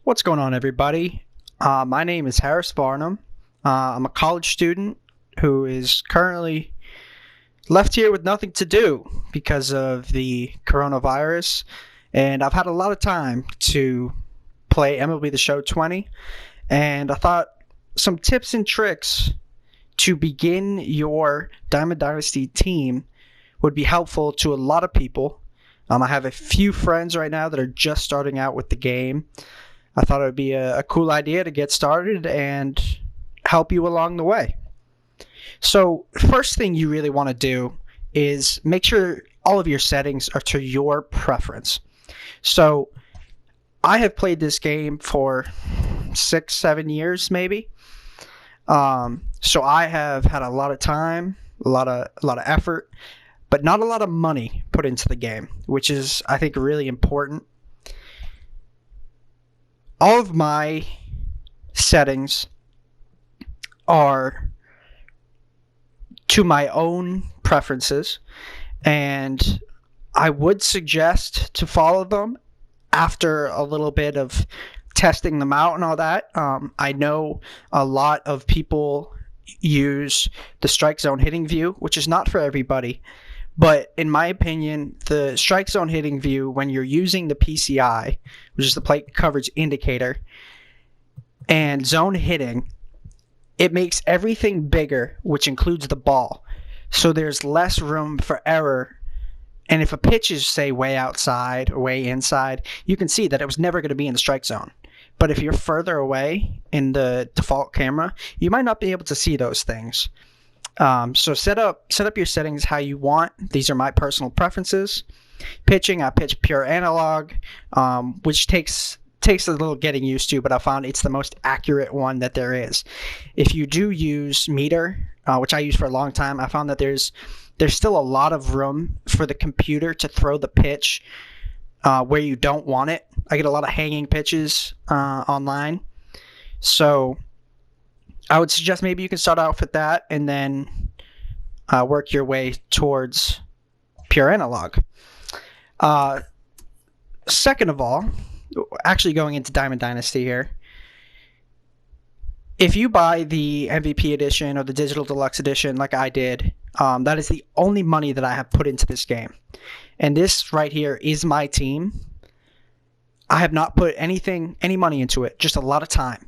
What's going on, everybody? My name is Harris Barnum. I'm a college student who is currently left here with nothing to do because of the coronavirus, and I've had a lot of time to play MLB The Show 20, and I thought some tips and tricks to begin your Diamond Dynasty team would be helpful to a lot of people. I have a few friends right now that are just starting out with the game. I thought it would be a cool idea to get started and help you along the way. So, first thing you really want to do is make sure all of your settings are to your preference. So, I have played this game for 6-7 years maybe. So I have had a lot of time, a lot of effort, but not a lot of money put into the game, which is, I think, really important. All of my settings are to my own preferences, and I would suggest to follow them after a little bit of testing them out and all that. I know a lot of people use the strike zone hitting view, which is not for everybody. But in my opinion, the strike zone hitting view, when you're using the PCI, which is the plate coverage indicator, and zone hitting, it makes everything bigger, which includes the ball. So there's less room for error. And if a pitch is, say, way outside or way inside, you can see that it was never going to be in the strike zone. But if you're further away in the default camera, you might not be able to see those things. So set up your settings how you want. These are my personal preferences. Pitching, I pitch pure analog, which takes a little getting used to, but I found it's the most accurate one that there is. If you do use meter, which I used for a long time, I found that there's still a lot of room for the computer to throw the pitch where you don't want it. I get a lot of hanging pitches online. So I would suggest maybe you can start out with that and then work your way towards pure analog. Second of all, actually going into Diamond Dynasty here, if you buy the MVP edition or the Digital Deluxe edition like I did, that is the only money that I have put into this game. And this right here is my team. I have not put any money into it, just a lot of time.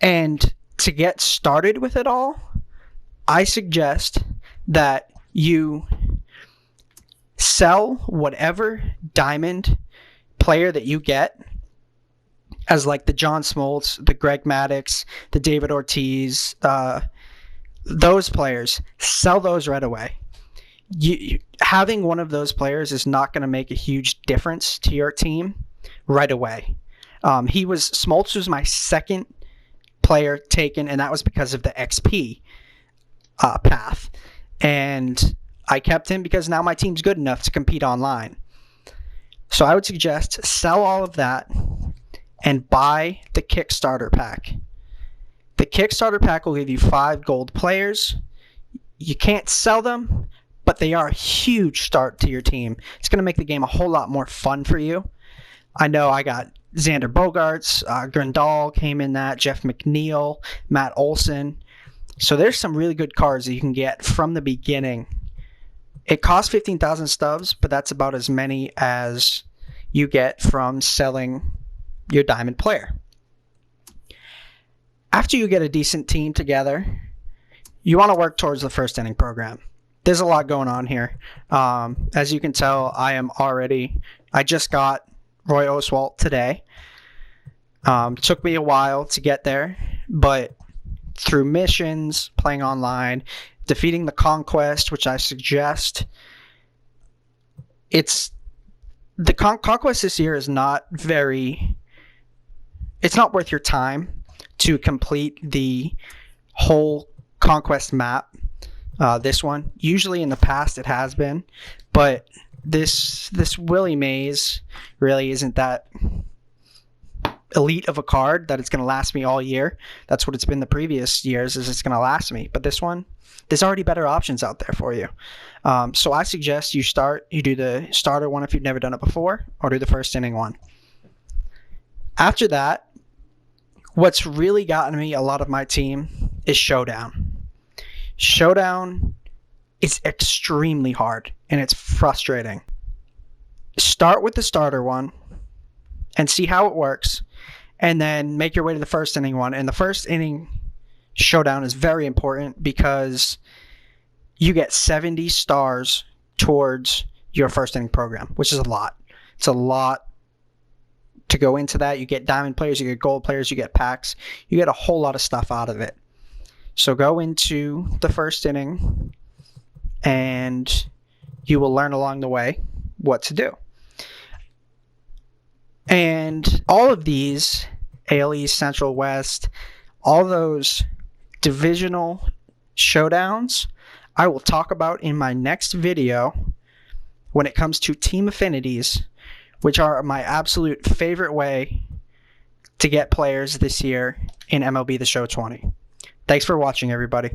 And to get started with it all, I suggest that you sell whatever diamond player that you get, as like the John Smoltz, the Greg Maddux, the David Ortiz, those players, sell those right away. Having one of those players is not going to make a huge difference to your team right away. Smoltz was my second player taken, and that was because of the XP path. And I kept him because now my team's good enough to compete online. So I would suggest sell all of that and buy the Kickstarter pack. The Kickstarter pack will give you 5 gold players. You can't sell them, but they are a huge start to your team. It's going to make the game a whole lot more fun for you. I know I got Xander Bogaerts, Grandal came in that, Jeff McNeil, Matt Olson. So there's some really good cards that you can get from the beginning. It costs 15,000 stubs, but that's about as many as you get from selling your diamond player. After you get a decent team together, you want to work towards the first inning program. There's a lot going on here. As you can tell, I just got Roy Oswalt today. Took me a while to get there, but through missions, playing online, defeating the Conquest, which I suggest, the Conquest this year is not it's not worth your time to complete the whole Conquest map. This one, usually in the past it has been, but this Willie Mays really isn't that elite of a card that it's going to last me all year. That's what it's been the previous years, is it's going to last me. But this one, there's already better options out there for you. So I suggest you do the starter one if you've never done it before, or do the first inning one. After that, what's really gotten me a lot of my team is Showdown. Showdown is extremely hard and it's frustrating. Start with the starter one and see how it works, and then make your way to the first inning one. And the first inning Showdown is very important because you get 70 stars towards your first inning program, which is a lot. It's a lot to go into that. You get diamond players, you get gold players, you get packs. You get a whole lot of stuff out of it. So go into the first inning and you will learn along the way what to do. And all of these, AL East, Central West, all those divisional showdowns, I will talk about in my next video when it comes to team affinities, which are my absolute favorite way to get players this year in MLB The Show 20. Thanks for watching, everybody.